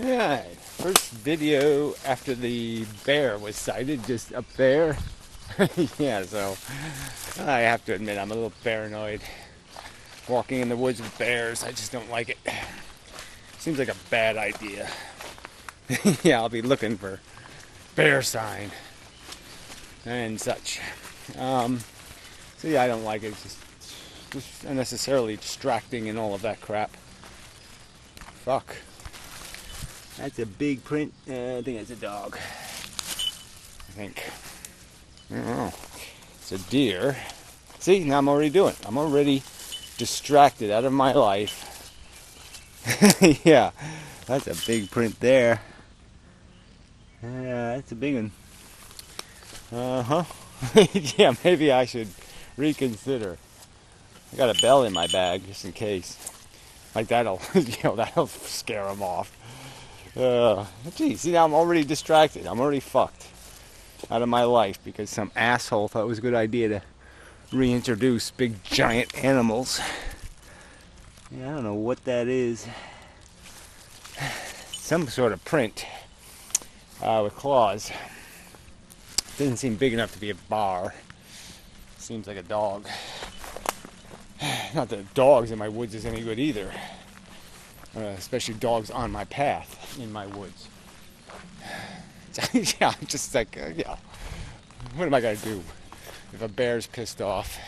Alright, first video after the bear was sighted just up there. Yeah, so I have to admit I'm a little paranoid. Walking in the woods with bears, I just don't like it. Seems like a bad idea. Yeah, I'll be looking for bear sign and such. So yeah, I don't like it. It's just unnecessarily distracting and all of that crap. Fuck. That's a big print. I think it's a dog. I think. I don't know. It's a deer. See, now I'm already doing it. I'm already distracted out of my life. Yeah, that's a big print there. That's a big one. Uh-huh. Yeah, maybe I should reconsider. I got a bell in my bag just in case. Like that'll, that'll scare them off. Geez, see now I'm already distracted. I'm already fucked out of my life because some asshole thought it was a good idea to reintroduce big giant animals. Yeah, I don't know what that is. Some sort of print with claws. Doesn't seem big enough to be a bar. Seems like a dog. Not that dogs in my woods is any good either. Especially dogs on my path in my woods. Yeah, I'm just like, yeah. What am I gonna do if a bear's pissed off?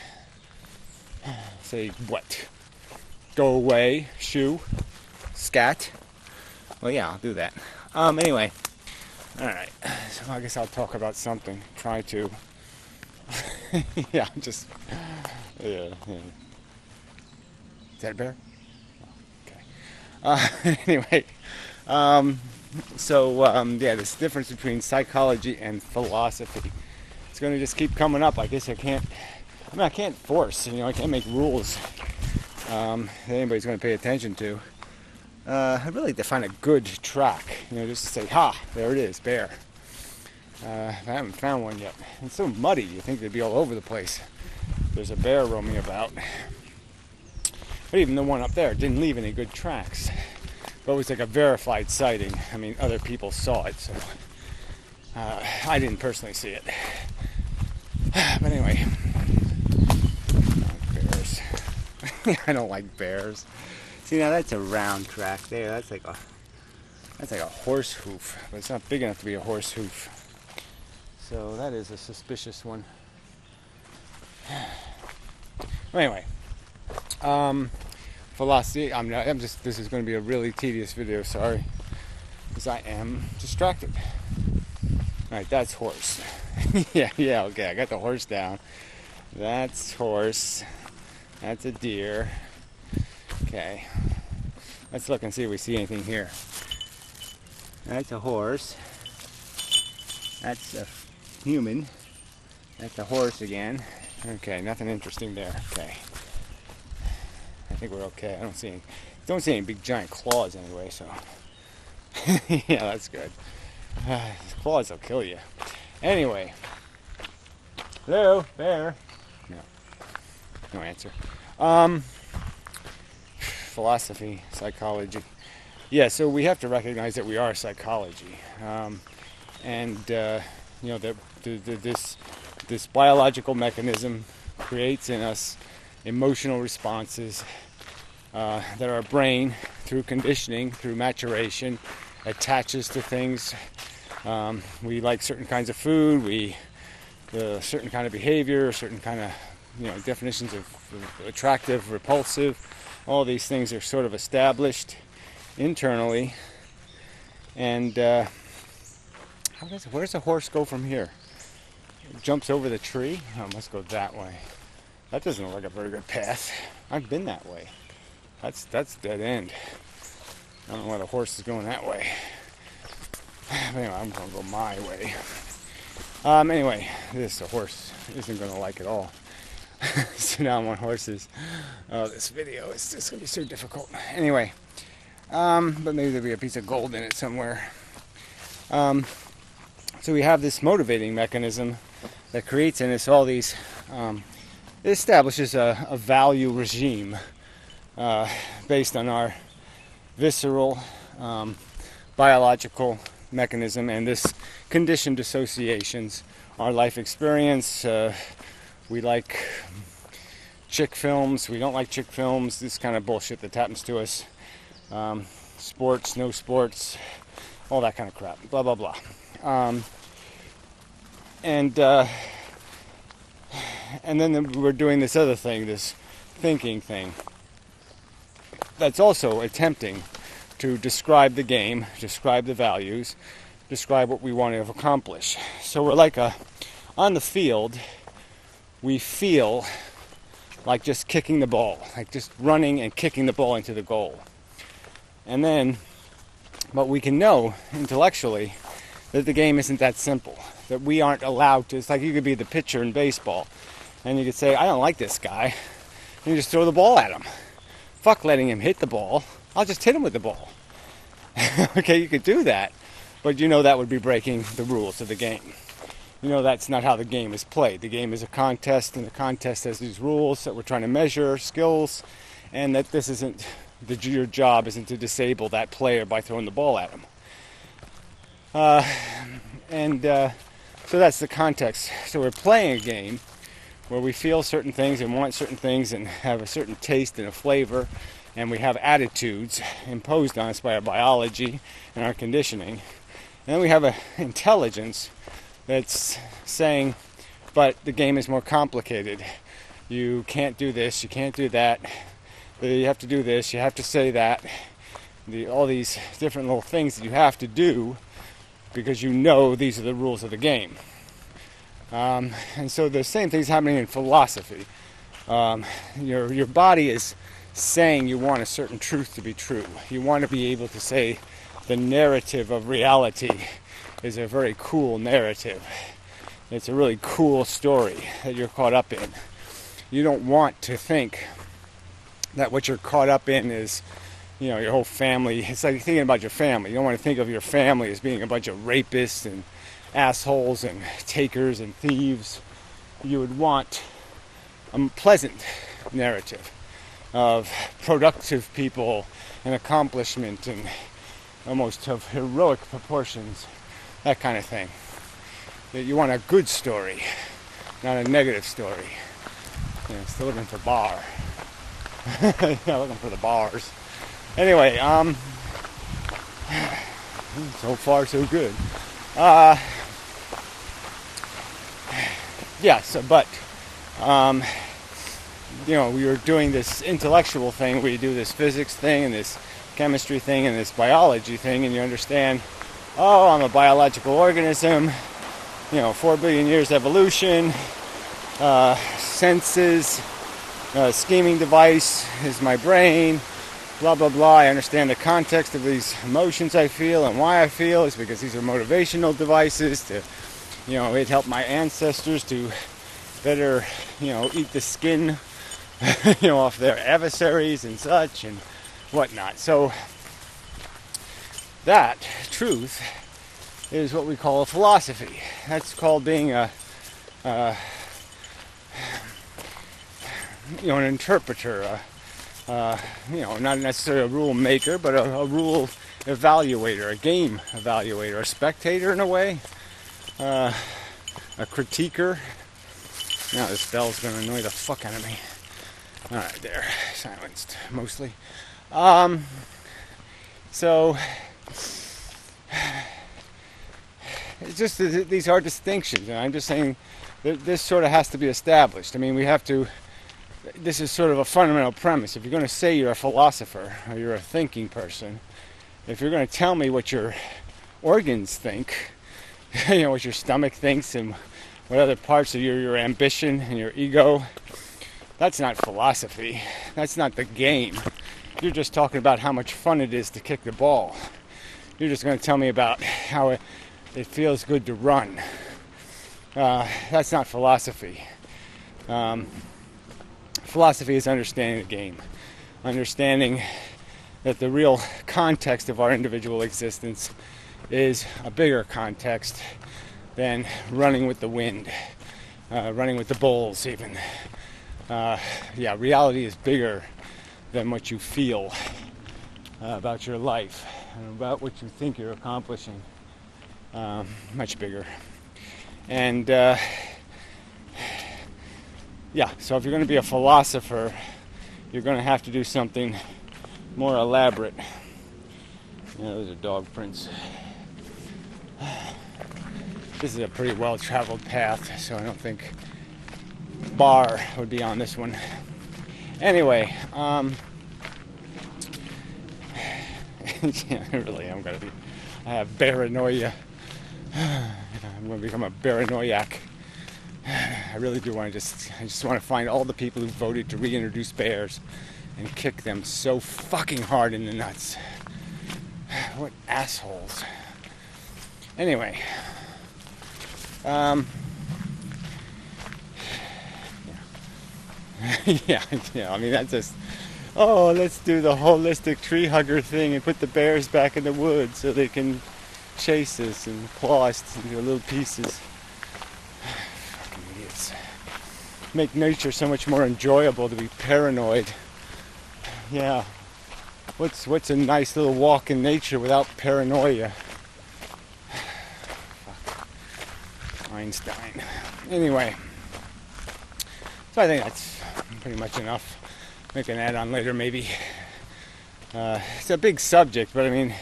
Say what? Go away, shoo, scat. Well, yeah, I'll do that. Anyway, all right. So I guess I'll talk about something. Try to. Yeah, just. Yeah. Is that a bear? Anyway, yeah, this difference between psychology and philosophy. It's going to just keep coming up. I guess I can't force, I can't make rules that anybody's going to pay attention to. I'd really like to find a good track, just to say, ha, there it is, bear. I haven't found one yet. It's so muddy, you think they'd be all over the place. There's a bear roaming about. But even the one up there didn't leave any good tracks. But it was like a verified sighting. I mean, other people saw it, so I didn't personally see it. But anyway, bears. I don't like bears. See, now that's a round track there. That's like a horse hoof, but it's not big enough to be a horse hoof. So that is a suspicious one. Anyway. Philosophy. This is going to be a really tedious video. Sorry, because I am distracted. All right, that's horse. yeah. Okay, I got the horse down. That's horse. That's a deer. Okay, let's look and see if we see anything here. That's a horse. That's a human. That's a horse again. Okay, nothing interesting there. Okay. I think we're okay. I don't see any big giant claws anyway, so yeah, that's good. These claws will kill you. Anyway, hello, bear. No answer. Philosophy, psychology. Yeah, so we have to recognize that we are psychology, and that this biological mechanism creates in us emotional responses that our brain, through conditioning, through maturation, attaches to things. We like certain kinds of food, certain kind of behavior, certain kind of definitions of attractive, repulsive. All these things are sort of established internally. And where does a horse go from here? It jumps over the tree? Oh, it must go that way. That doesn't look like a very good path. I've been that way. That's dead end. I don't know why the horse is going that way. But anyway, I'm going to go my way. Anyway, this horse isn't going to like it all. So now I'm on horses. Oh, this video is just going to be so difficult. Anyway, but maybe there'll be a piece of gold in it somewhere. So we have this motivating mechanism that creates in us all these... it establishes a value regime based on our visceral biological mechanism, and this conditioned associations, our life experience. We like chick films, we don't like chick films, this kind of bullshit that happens to us. Sports, no sports, all that kind of crap, blah blah blah. And then we're doing this other thing, this thinking thing, that's also attempting to describe the game, describe the values, describe what we want to accomplish. So we're like on the field, we feel like just kicking the ball, like just running and kicking the ball into the goal. And then, but we can know intellectually that the game isn't that simple, that we aren't allowed to. It's like you could be the pitcher in baseball, and you could say, I don't like this guy, and you just throw the ball at him. Fuck letting him hit the ball, I'll just hit him with the ball. Okay, you could do that, but you know that would be breaking the rules of the game. You know that's not how the game is played. The game is a contest, and the contest has these rules that we're trying to measure skills, and that this isn't, your job isn't to disable that player by throwing the ball at him. So that's the context. So we're playing a game where we feel certain things and want certain things and have a certain taste and a flavor, and we have attitudes imposed on us by our biology and our conditioning. And then we have an intelligence that's saying, but the game is more complicated. You can't do this, you can't do that, you have to do this, you have to say that. All these different little things that you have to do because you know these are the rules of the game. And so the same thing's happening in philosophy. Your body is saying you want a certain truth to be true. You want to be able to say the narrative of reality is a very cool narrative. It's a really cool story that you're caught up in. You don't want to think that what you're caught up in is, your whole family. It's like thinking about your family. You don't want to think of your family as being a bunch of rapists and assholes and takers and thieves. You would want a pleasant narrative of productive people and accomplishment and almost of heroic proportions, that kind of thing. That you want a good story, not a negative story. Still looking for bar. Looking for the bars. Anyway, so far so good. We were doing this intellectual thing where you do this physics thing and this chemistry thing and this biology thing, and you understand, I'm a biological organism, 4 billion years evolution, senses, scheming device is my brain, blah blah blah. I understand the context of these emotions I feel, and why I feel is because these are motivational devices to, it helped my ancestors to better, eat the skin, off their adversaries and such and whatnot. So that truth is what we call a philosophy. That's called being an interpreter, not necessarily a rule maker, but a rule evaluator, a game evaluator, a spectator in a way, a critiquer. Now this bell's going to annoy the fuck out of me. Alright, there, silenced mostly. So it's just these are distinctions, and I'm just saying that this sort of has to be established. I mean, this is sort of a fundamental premise. If you're going to say you're a philosopher or you're a thinking person, if you're going to tell me what your organs think, what your stomach thinks and what other parts of your ambition and your ego, that's not philosophy. That's not the game. You're just talking about how much fun it is to kick the ball. You're just going to tell me about how it feels good to run. That's not philosophy. Philosophy is understanding the game. Understanding that the real context of our individual existence is a bigger context than running with the wind, running with the bulls even. Reality is bigger than what you feel. about your life and about what you think you're accomplishing. Much bigger. And yeah, so if you're going to be a philosopher, you're going to have to do something more elaborate. Those are dog prints. This is a pretty well-traveled path, so I don't think bar would be on this one. Anyway, yeah, really, I have paranoia. I'm going to become a paranoiac. I really do want to I just want to find all the people who voted to reintroduce bears and kick them so fucking hard in the nuts. What assholes. Anyway, yeah, I mean, that's just, let's do the holistic tree hugger thing and put the bears back in the woods so they can chase us and claw us into little pieces. Fucking idiots. Make nature so much more enjoyable to be paranoid. Yeah. What's a nice little walk in nature without paranoia? Fuck. Einstein. Anyway. So I think that's pretty much enough. Make an add-on later maybe. It's a big subject, but I mean,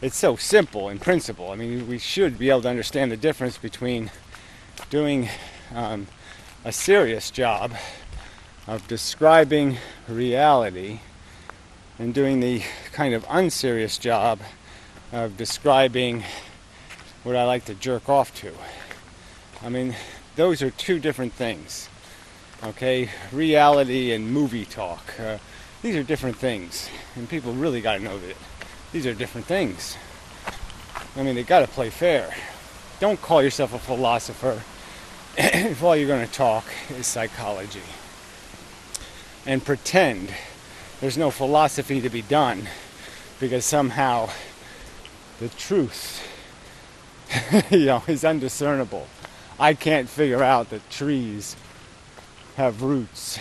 it's so simple in principle. I mean, we should be able to understand the difference between doing a serious job of describing reality and doing the kind of unserious job of describing what I like to jerk off to. I mean, those are two different things. Okay, reality and movie talk. These are different things, and people really got to know that these are different things. I mean, they got to play fair. Don't call yourself a philosopher if all you're going to talk is psychology. And pretend there's no philosophy to be done because somehow the truth, is undiscernible. I can't figure out that trees have roots,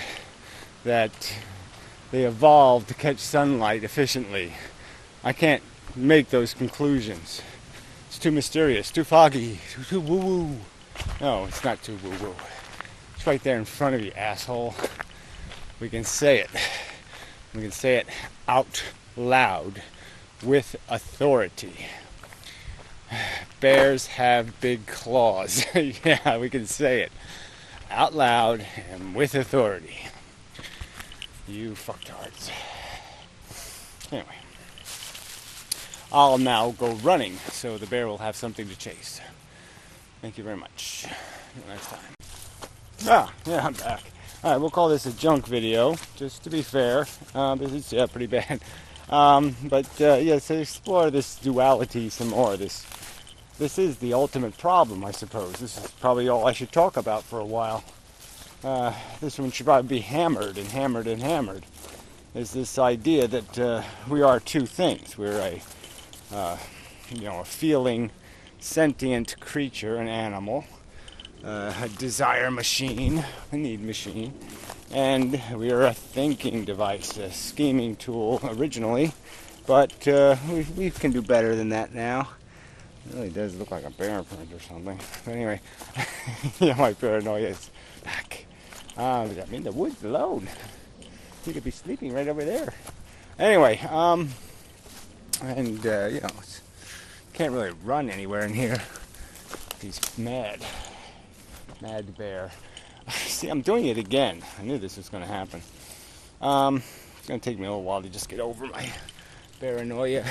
that they evolved to catch sunlight efficiently. I can't make those conclusions. It's too mysterious, too foggy, too woo-woo. No, it's not too woo-woo. It's right there in front of you, asshole. We can say it. We can say it out loud with authority. Bears have big claws. Yeah, we can say it out loud and with authority. You fucktards. Anyway, I'll now go running so the bear will have something to chase. Thank you very much. Until next time. Yeah, I'm back. Alright, we'll call this a junk video, just to be fair. This is pretty bad. So explore this duality some more. This is the ultimate problem, I suppose. This is probably all I should talk about for a while. This one should probably be hammered and hammered and hammered. Is this idea that we are two things. We're a feeling, sentient creature, an animal, a desire machine, a need machine, and we are a thinking device, a scheming tool originally, but we can do better than that now. It really does look like a bear print or something. But anyway, my paranoia is back. I'm in the woods alone. He could be sleeping right over there. Anyway, can't really run anywhere in here. He's mad bear. See, I'm doing it again. I knew this was going to happen. It's going to take me a little while to just get over my paranoia.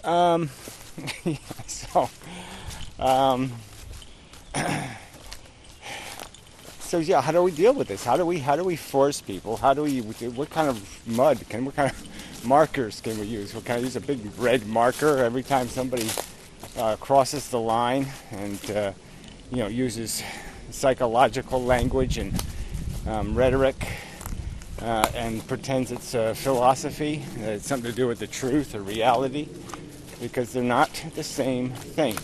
How do we deal with this? How do we force people? What kind of what kind of markers can we use? Can I use a big red marker every time somebody crosses the line and uses psychological language and rhetoric and pretends it's philosophy, that it's something to do with the truth or reality? Because they're not the same thing.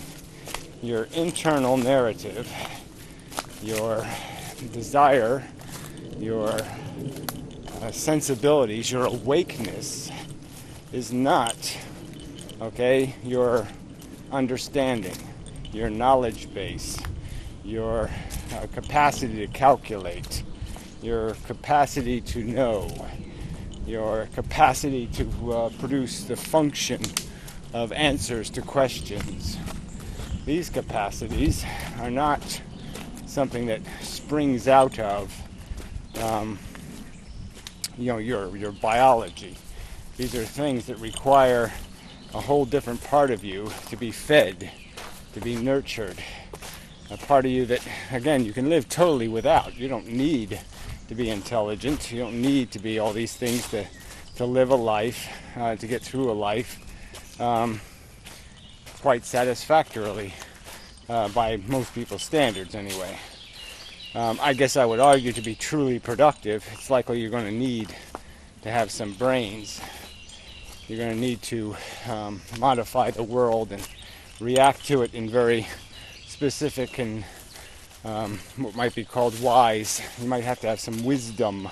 Your internal narrative, your desire, your sensibilities, your awakeness is not, okay, your understanding, your knowledge base, your capacity to calculate, your capacity to know, your capacity to produce the function of answers to questions. These capacities are not something that springs out of your biology. These are things that require a whole different part of you to be fed, to be nurtured. A part of you that, again, you can live totally without. You don't need to be intelligent. You don't need to be all these things to live a life, to get through a life quite satisfactorily, by most people's standards anyway. I guess I would argue to be truly productive, it's likely you're going to need to have some brains. You're going to need to modify the world and react to it in very specific and what might be called wise. You might have to have some wisdom,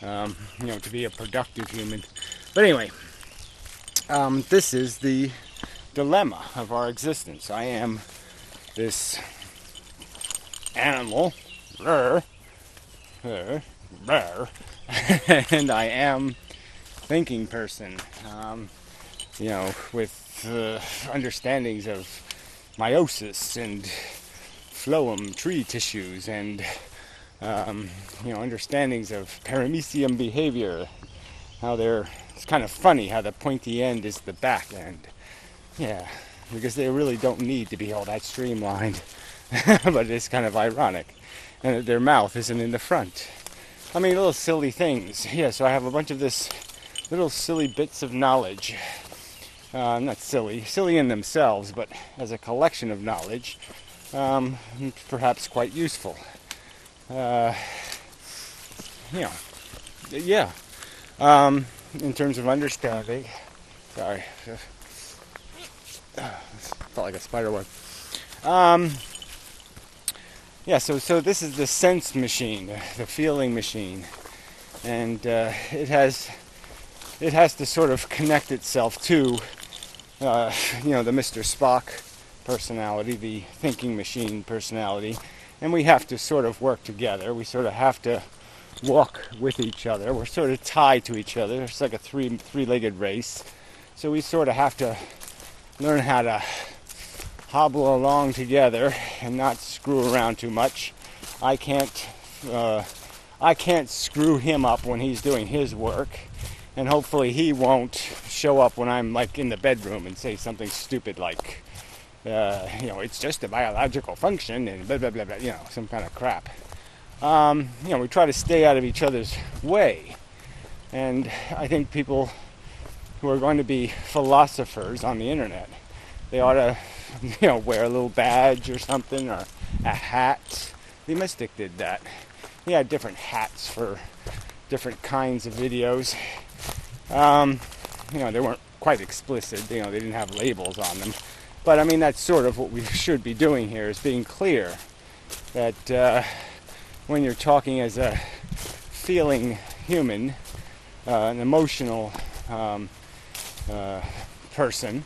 to be a productive human. But anyway, this is the dilemma of our existence. I am this animal, and I am thinking person, with understandings of meiosis and phloem, tree tissues, and understandings of paramecium behavior. It's kind of funny how the pointy end is the back end. Yeah, because they really don't need to be all that streamlined. But it's kind of ironic. And their mouth isn't in the front. I mean, little silly things. Yeah, so I have a bunch of this little silly bits of knowledge. Not silly in themselves, but as a collection of knowledge, perhaps quite useful. In terms of understanding. Sorry. Felt like a spider web. So this is the sense machine, the feeling machine, and it has to sort of connect itself to, the Mr. Spock personality, the thinking machine personality, and we have to sort of work together. We sort of have to walk with each other. We're sort of tied to each other. It's like a three-legged race. So we sort of have to learn how to hobble along together and not screw around too much. I can't screw him up when he's doing his work, and hopefully he won't show up when I'm like in the bedroom and say something stupid like, it's just a biological function and blah blah blah blah, some kind of crap. We try to stay out of each other's way, and I think people who are going to be philosophers on the internet, they ought to wear a little badge or something, or a hat. The Mystic did that. He had different hats for different kinds of videos. They weren't quite explicit. They didn't have labels on them. But I mean, that's sort of what we should be doing here, is being clear that when you're talking as a feeling human, an emotional person,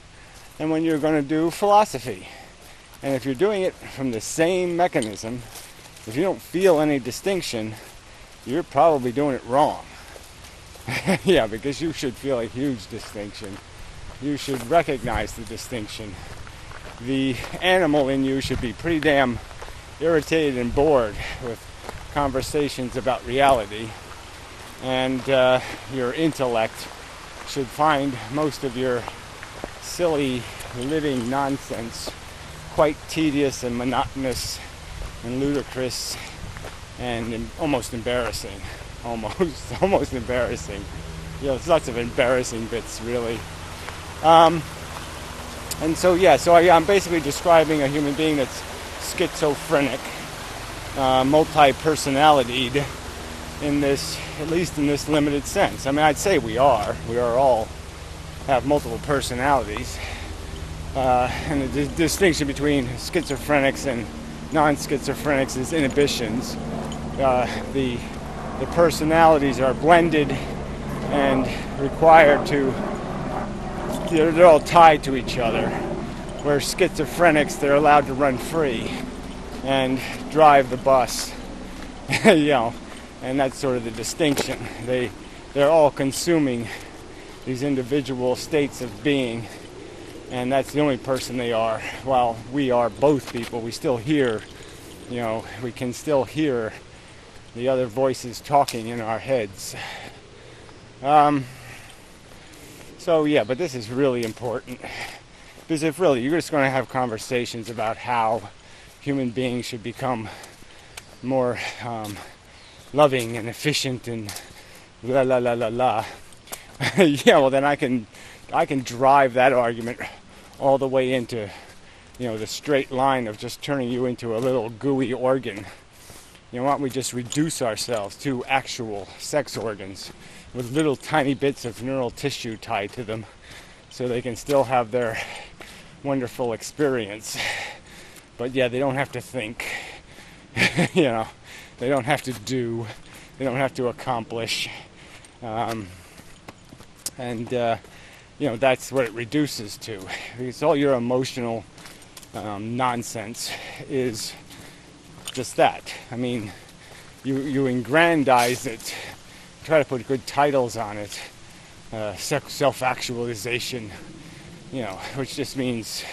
and when you're going to do philosophy. And if you're doing it from the same mechanism, if you don't feel any distinction, you're probably doing it wrong. Yeah, because you should feel a huge distinction. You should recognize the distinction. The animal in you should be pretty damn irritated and bored with conversations about reality. And your intellect should find most of your silly living nonsense quite tedious and monotonous and ludicrous and almost embarrassing. Almost embarrassing. There's lots of embarrassing bits, really. I'm basically describing a human being that's schizophrenic, multi-personalitied, at least in this limited sense. I mean, I'd say we are all have multiple personalities, and the distinction between schizophrenics and non-schizophrenics is inhibitions. The personalities are blended and required to they're all tied to each other. Where schizophrenics, they're allowed to run free and drive the bus, you know, and that's sort of the distinction. They're all consuming these individual states of being, and that's the only person they are. While we are both people, we still hear, you know, we can still hear the other voices talking in our heads. So yeah, but this is really important, because if really you're just going to have conversations about how human beings should become more loving and efficient and la la la la la, yeah, well then I can drive that argument all the way into, you know, the straight line of just turning you into a little gooey organ. You know, why don't we just reduce ourselves to actual sex organs with little tiny bits of neural tissue tied to them, so they can still have their wonderful experience. But yeah, they don't have to think. You know, they don't have to do. They don't have to accomplish. You know, that's what it reduces to. Because all your emotional nonsense is just that. I mean, you aggrandize it, try to put good titles on it, self-actualization, you know, which just means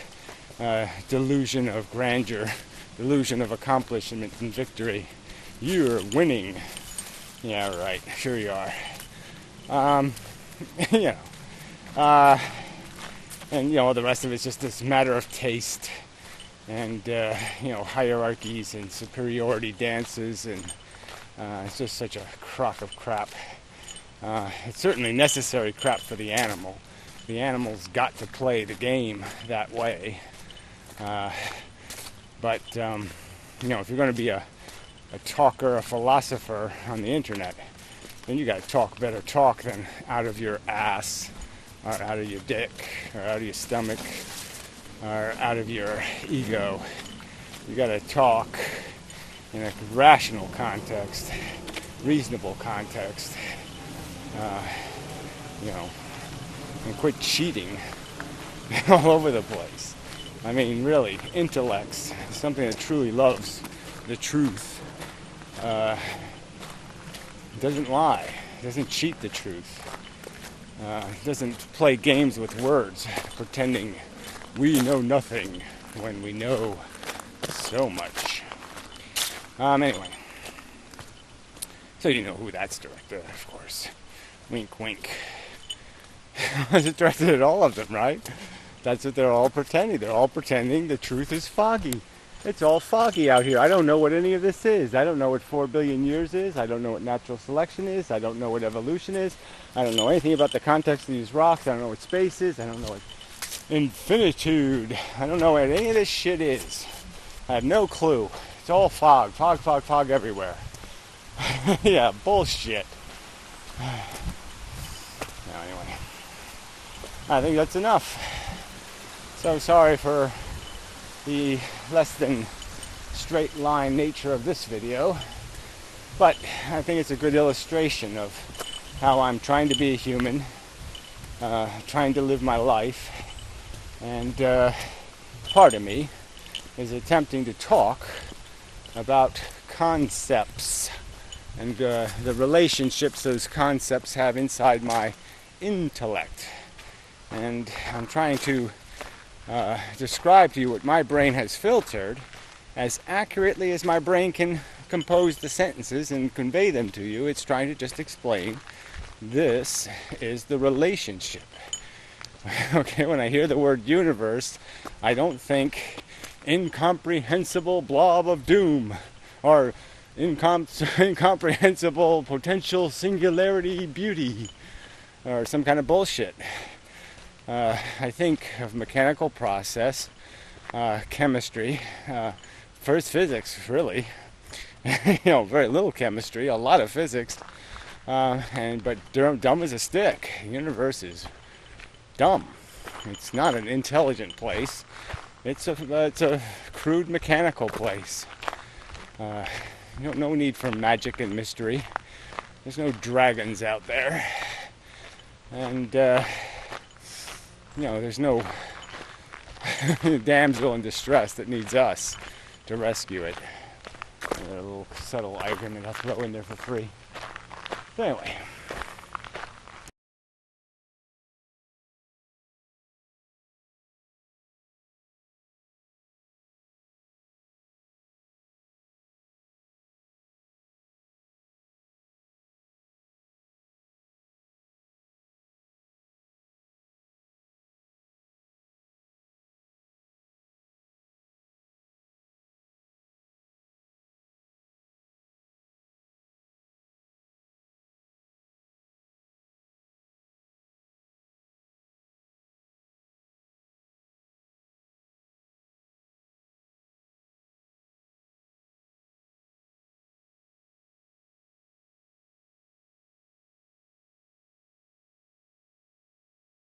delusion of grandeur, delusion of accomplishment and victory. You're winning. Yeah, right. Sure you are. You know. And, you know, the rest of it's just this matter of taste and, you know, hierarchies and superiority dances, and it's just such a crock of crap. It's certainly necessary crap for the animal. The animal's got to play the game that way. But you know, if you're going to be a talker, a philosopher on the internet, then you got to talk better talk than out of your ass, or out of your dick, or out of your stomach, or out of your ego. You got to talk in a rational context, reasonable context, you know, and quit cheating all over the place. I mean, really, intellects, something that truly loves the truth, doesn't lie, doesn't cheat the truth, doesn't play games with words, pretending we know nothing when we know so much. Anyway, so you know who that's directed at, of course. Wink, wink. It's directed at all of them, right? That's what they're all pretending. They're all pretending the truth is foggy. It's all foggy out here. I don't know what any of this is. I don't know what 4 billion years is. I don't know what natural selection is. I don't know what evolution is. I don't know anything about the context of these rocks. I don't know what space is. I don't know what infinitude. I don't know what any of this shit is. I have no clue. It's all fog. Fog, fog, fog everywhere. Yeah, bullshit. Now, anyway, I think that's enough. So sorry for the less than straight line nature of this video, but I think it's a good illustration of how I'm trying to be a human, trying to live my life, and part of me is attempting to talk about concepts and the relationships those concepts have inside my intellect. And I'm trying to describe to you what my brain has filtered as accurately as my brain can compose the sentences and convey them to you. It's trying to just explain this is the relationship. Okay, when I hear the word universe, I don't think incomprehensible blob of doom or incomprehensible potential singularity beauty or some kind of bullshit. I think of mechanical process, chemistry, first physics, really. You know, very little chemistry, a lot of physics, but dumb as a stick. The universe is dumb. It's not an intelligent place. It's a crude mechanical place. No need for magic and mystery. There's no dragons out there. And you know, there's no damsel in distress that needs us to rescue it. A little subtle irony that I'll throw in there for free. But anyway.